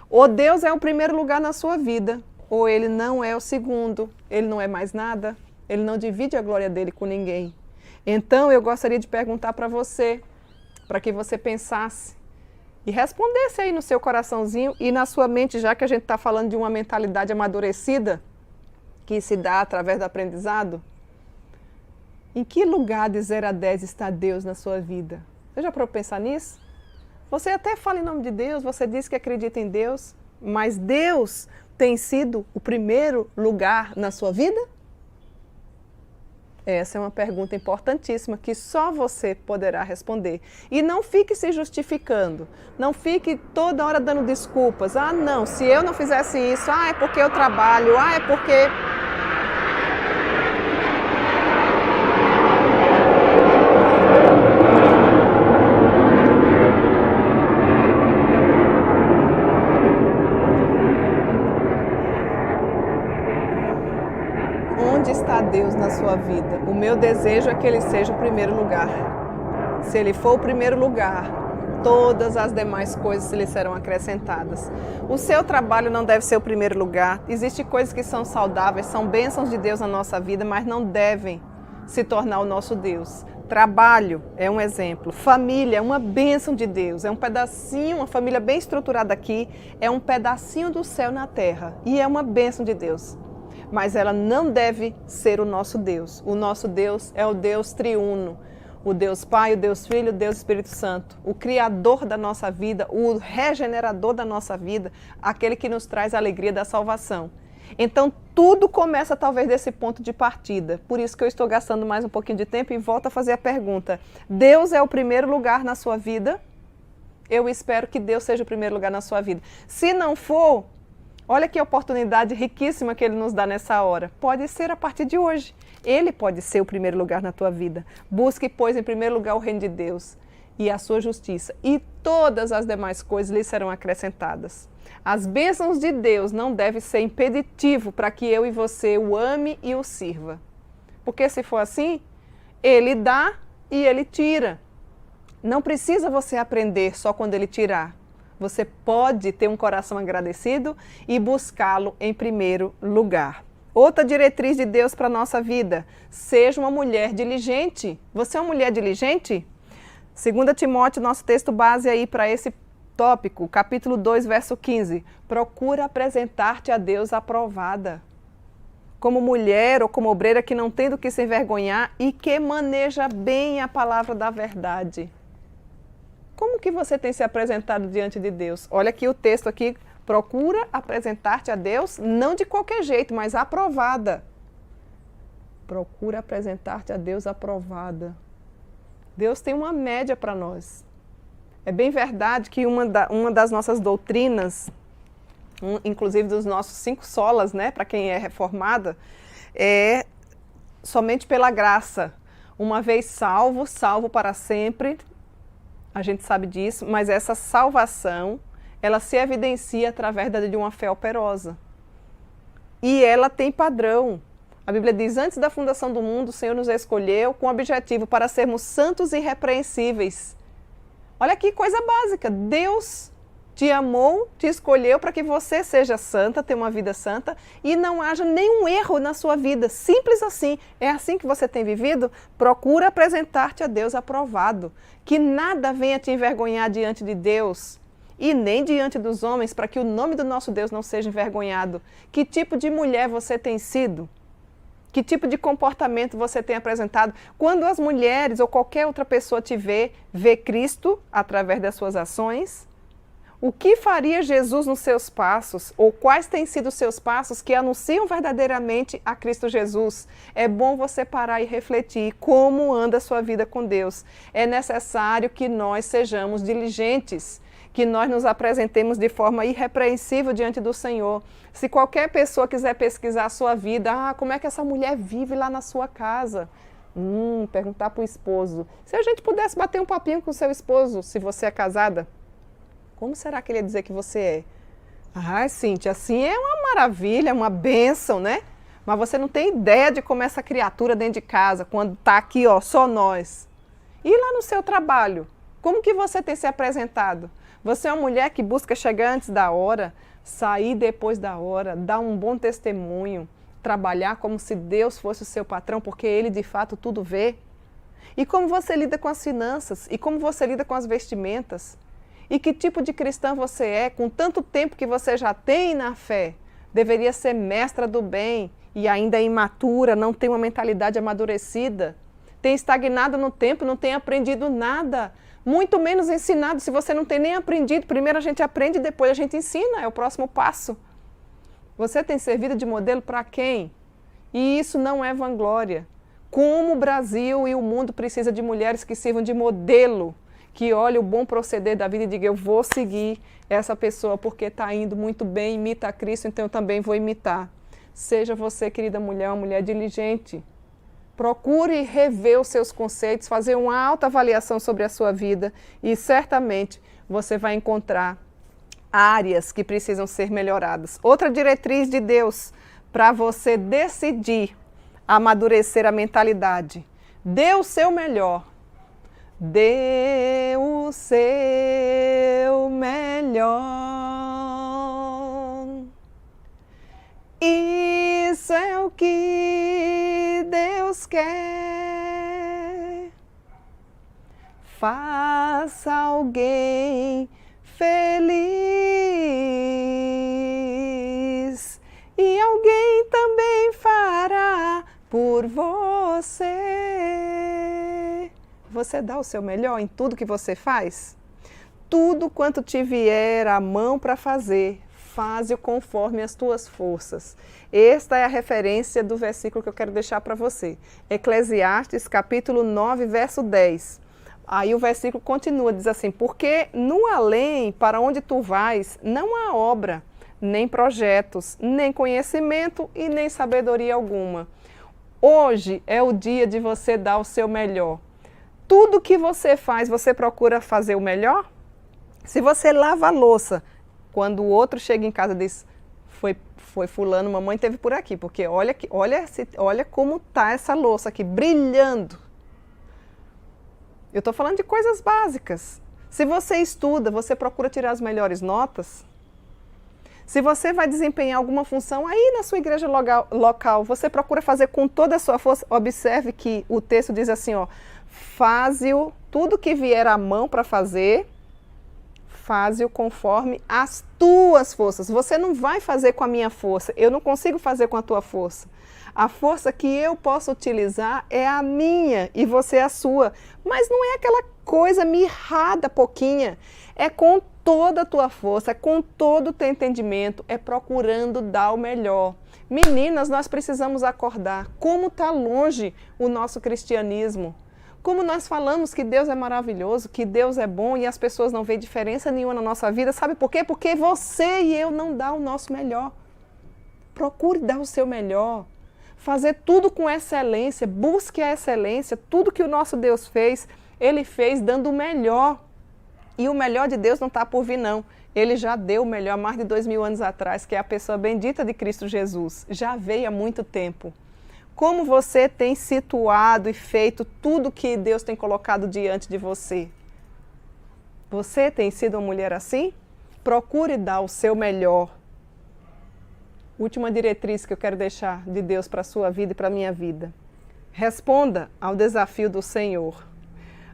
Speaker 1: Ou Deus é o primeiro lugar na sua vida, ou Ele não é o segundo, Ele não é mais nada, Ele não divide a glória dele com ninguém. Então eu gostaria de perguntar para você, para que você pensasse, e respondesse aí no seu coraçãozinho e na sua mente, já que a gente está falando de uma mentalidade amadurecida, que se dá através do aprendizado, em que lugar de 0 a 10 está Deus na sua vida? Você já parou para pensar nisso? Você até fala em nome de Deus, você diz que acredita em Deus, mas Deus tem sido o primeiro lugar na sua vida? Essa é uma pergunta importantíssima que só você poderá responder. E não fique se justificando, não fique toda hora dando desculpas. Ah, não, se eu não fizesse isso, é porque eu trabalho, é porque... Onde está Deus na sua vida? O meu desejo é que Ele seja o primeiro lugar. Se Ele for o primeiro lugar, todas as demais coisas lhe serão acrescentadas. O seu trabalho não deve ser o primeiro lugar. Existem coisas que são saudáveis, são bênçãos de Deus na nossa vida, mas não devem se tornar o nosso Deus. Trabalho é um exemplo. Família é uma bênção de Deus. É um pedacinho, uma família bem estruturada aqui, é um pedacinho do céu na terra. E é uma bênção de Deus. Mas ela não deve ser o nosso Deus. O nosso Deus é o Deus triuno. O Deus Pai, o Deus Filho, o Deus Espírito Santo. O Criador da nossa vida, o regenerador da nossa vida, aquele que nos traz a alegria da salvação. Então, tudo começa talvez desse ponto de partida. Por isso que eu estou gastando mais um pouquinho de tempo e volto a fazer a pergunta. Deus é o primeiro lugar na sua vida? Eu espero que Deus seja o primeiro lugar na sua vida. Se não for, olha que oportunidade riquíssima que Ele nos dá nessa hora. Pode ser a partir de hoje. Ele pode ser o primeiro lugar na tua vida. Busque, pois, em primeiro lugar o reino de Deus e a sua justiça. E todas as demais coisas lhe serão acrescentadas. As bênçãos de Deus não devem ser impeditivo para que eu e você o ame e o sirva. Porque se for assim, Ele dá e Ele tira. Não precisa você aprender só quando Ele tirar. Você pode ter um coração agradecido e buscá-lo em primeiro lugar. Outra diretriz de Deus para a nossa vida, seja uma mulher diligente. Você é uma mulher diligente? 2 Timóteo, nosso texto base aí para esse tópico, capítulo 2, verso 15. Procura apresentar-te a Deus aprovada. Como mulher ou como obreira que não tem do que se envergonhar e que maneja bem a palavra da verdade. Como que você tem se apresentado diante de Deus? Olha aqui o texto aqui, procura apresentar-te a Deus, não de qualquer jeito, mas aprovada. Procura apresentar-te a Deus aprovada. Deus tem uma média para nós. É bem verdade que uma das nossas doutrinas, inclusive dos nossos 5 solas, né, para quem é reformada, é somente pela graça. Uma vez salvo, salvo para sempre. A gente sabe disso, mas essa salvação, ela se evidencia através de uma fé operosa. E ela tem padrão. A Bíblia diz, antes da fundação do mundo, o Senhor nos escolheu com o objetivo para sermos santos e irrepreensíveis. Olha que coisa básica, Deus te amou, te escolheu para que você seja santa, tenha uma vida santa e não haja nenhum erro na sua vida. Simples assim. É assim que você tem vivido? Procura apresentar-te a Deus aprovado. Que nada venha te envergonhar diante de Deus e nem diante dos homens, para que o nome do nosso Deus não seja envergonhado. Que tipo de mulher você tem sido? Que tipo de comportamento você tem apresentado? Quando as mulheres ou qualquer outra pessoa te vê Cristo através das suas ações? O que faria Jesus nos seus passos? Ou quais têm sido os seus passos que anunciam verdadeiramente a Cristo Jesus? É bom você parar e refletir como anda a sua vida com Deus. É necessário que nós sejamos diligentes, que nós nos apresentemos de forma irrepreensível diante do Senhor. Se qualquer pessoa quiser pesquisar a sua vida, como é que essa mulher vive lá na sua casa? Perguntar para o esposo. Se a gente pudesse bater um papinho com o seu esposo, se você é casada, como será que ele ia dizer que você é? Cíntia, assim é uma maravilha, uma bênção, né? Mas você não tem ideia de como essa criatura dentro de casa, quando está aqui, só nós. E lá no seu trabalho, como que você tem se apresentado? Você é uma mulher que busca chegar antes da hora, sair depois da hora, dar um bom testemunho, trabalhar como se Deus fosse o seu patrão, porque Ele de fato tudo vê? E como você lida com as finanças? E como você lida com as vestimentas? E que tipo de cristã você é, com tanto tempo que você já tem na fé? Deveria ser mestra do bem e ainda é imatura, não tem uma mentalidade amadurecida. Tem estagnado no tempo, não tem aprendido nada. Muito menos ensinado. Se você não tem nem aprendido, primeiro a gente aprende e depois a gente ensina, é o próximo passo. Você tem servido de modelo para quem? E isso não é vanglória. Como o Brasil e o mundo precisa de mulheres que sirvam de modelo, que olhem o bom proceder da vida e digam, eu vou seguir essa pessoa porque está indo muito bem, imita a Cristo, então eu também vou imitar. Seja você, querida mulher, uma mulher diligente. Procure rever os seus conceitos, fazer uma autoavaliação sobre a sua vida e certamente você vai encontrar áreas que precisam ser melhoradas. Outra diretriz de Deus para você decidir amadurecer a mentalidade. Dê o seu melhor. dê o seu melhor. Isso é o que Deus quer. Faça alguém feliz e alguém também fará por você. Você dá o seu melhor em tudo que você faz? Tudo quanto te vier à mão para fazer, faze-o conforme as tuas forças. Esta é a referência do versículo que eu quero deixar para você. Eclesiastes, capítulo 9, verso 10. Aí o versículo continua, diz assim: porque no além, para onde tu vais, não há obra, nem projetos, nem conhecimento e nem sabedoria alguma. Hoje é o dia de você dar o seu melhor. Tudo que você faz, você procura fazer o melhor? Se você lava a louça, quando o outro chega em casa e diz, foi fulano, mamãe teve por aqui, porque olha como está essa louça aqui, brilhando. Eu estou falando de coisas básicas. Se você estuda, você procura tirar as melhores notas. Se você vai desempenhar alguma função aí na sua igreja local, você procura fazer com toda a sua força. Observe que o texto diz assim, ó, faze-o, tudo que vier à mão para fazer, faze-o conforme as tuas forças. Você não vai fazer com a minha força, eu não consigo fazer com a tua força. A força que eu posso utilizar é a minha e você a sua. Mas não é aquela coisa mirrada, pouquinha. É com toda a tua força, é com todo o teu entendimento, é procurando dar o melhor. Meninas, nós precisamos acordar. Como está longe o nosso cristianismo. Como nós falamos que Deus é maravilhoso, que Deus é bom e as pessoas não veem diferença nenhuma na nossa vida. Sabe por quê? Porque você e eu não dá o nosso melhor. Procure dar o seu melhor. Fazer tudo com excelência. Busque a excelência. Tudo que o nosso Deus fez, Ele fez dando o melhor. E o melhor de Deus não está por vir, não. Ele já deu o melhor há mais de 2000 anos atrás, que é a pessoa bendita de Cristo Jesus. Já veio há muito tempo. Como você tem situado e feito tudo que Deus tem colocado diante de você? Você tem sido uma mulher assim? Procure dar o seu melhor. Última diretriz que eu quero deixar de Deus para a sua vida e para a minha vida. Responda ao desafio do Senhor.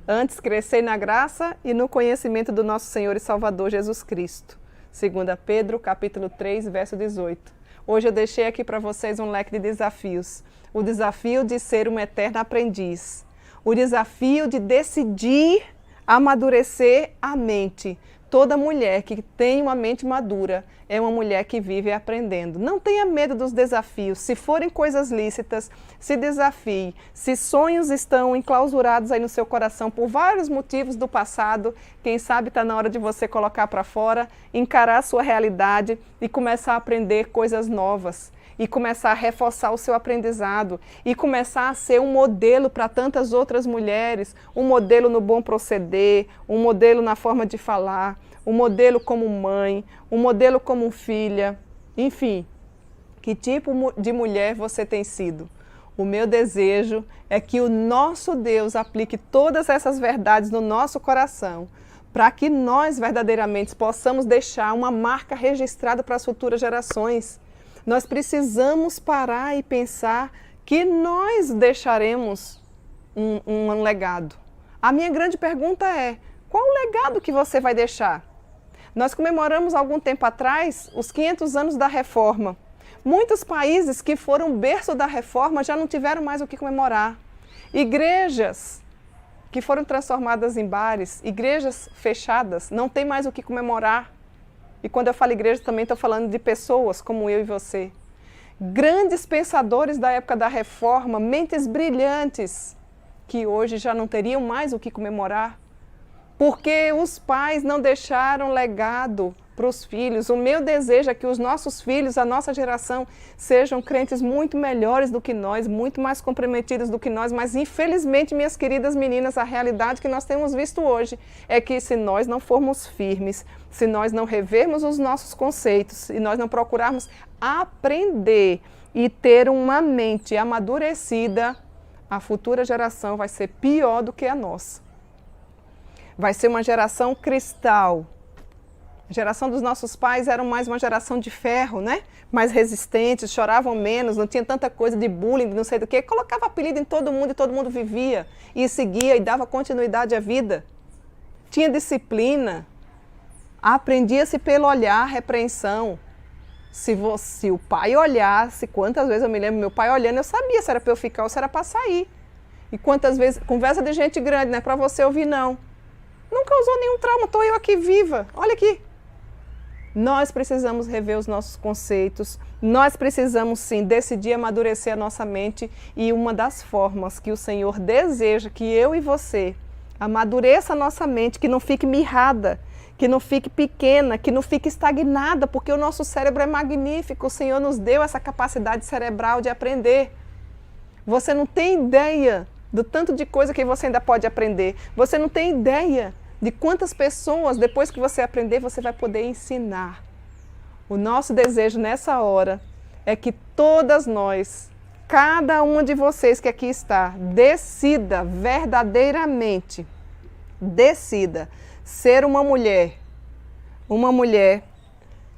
Speaker 1: Antes, crescei na graça e no conhecimento do nosso Senhor e Salvador Jesus Cristo. 2 Pedro, capítulo 3, verso 18. Hoje eu deixei aqui para vocês um leque de desafios. O desafio de ser uma eterna aprendiz. O desafio de decidir amadurecer a mente. Toda mulher que tem uma mente madura é uma mulher que vive aprendendo. Não tenha medo dos desafios. Se forem coisas lícitas, se desafie. Se sonhos estão enclausurados aí no seu coração por vários motivos do passado, quem sabe está na hora de você colocar para fora, encarar a sua realidade e começar a aprender coisas novas. E começar a reforçar o seu aprendizado. E começar a ser um modelo para tantas outras mulheres. Um modelo no bom proceder, um modelo na forma de falar, um modelo como mãe, um modelo como filha. Enfim, que tipo de mulher você tem sido? O meu desejo é que o nosso Deus aplique todas essas verdades no nosso coração, para que nós verdadeiramente possamos deixar uma marca registrada para as futuras gerações. Nós precisamos parar e pensar que nós deixaremos um legado. A minha grande pergunta é, qual o legado que você vai deixar? Nós comemoramos algum tempo atrás os 500 anos da Reforma. Muitos países que foram berço da Reforma já não tiveram mais o que comemorar. Igrejas que foram transformadas em bares, igrejas fechadas, não tem mais o que comemorar. E quando eu falo igreja, também estou falando de pessoas como eu e você. Grandes pensadores da época da Reforma, mentes brilhantes, que hoje já não teriam mais o que comemorar, porque os pais não deixaram legado para os filhos. O meu desejo é que os nossos filhos, a nossa geração, sejam crentes muito melhores do que nós, muito mais comprometidos do que nós, mas infelizmente, minhas queridas meninas, a realidade que nós temos visto hoje é que se nós não formos firmes, se nós não revermos os nossos conceitos, se nós não procurarmos aprender e ter uma mente amadurecida, a futura geração vai ser pior do que a nossa. Vai ser uma geração cristal. A geração dos nossos pais era mais uma geração de ferro, né? Mais resistentes, choravam menos, não tinha tanta coisa de bullying, não sei do que. Colocava apelido em todo mundo e todo mundo vivia e seguia e dava continuidade à vida. Tinha disciplina, aprendia-se pelo olhar, repreensão. Se o pai olhasse, quantas vezes eu me lembro, meu pai olhando, eu sabia se era para eu ficar ou se era para sair. E quantas vezes, conversa de gente grande, não é para você ouvir não. Não causou nenhum trauma, estou eu aqui viva, olha aqui. Nós precisamos rever os nossos conceitos, nós precisamos sim decidir amadurecer a nossa mente e uma das formas que o Senhor deseja que eu e você amadureça a nossa mente, que não fique mirrada, que não fique pequena, que não fique estagnada, porque o nosso cérebro é magnífico, o Senhor nos deu essa capacidade cerebral de aprender. Você não tem ideia do tanto de coisa que você ainda pode aprender, você não tem ideia de quantas pessoas, depois que você aprender, você vai poder ensinar. O nosso desejo nessa hora é que todas nós, cada uma de vocês que aqui está, decida verdadeiramente, decida ser uma mulher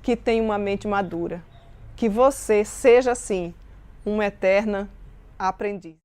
Speaker 1: que tem uma mente madura. Que você seja, assim, uma eterna aprendiz.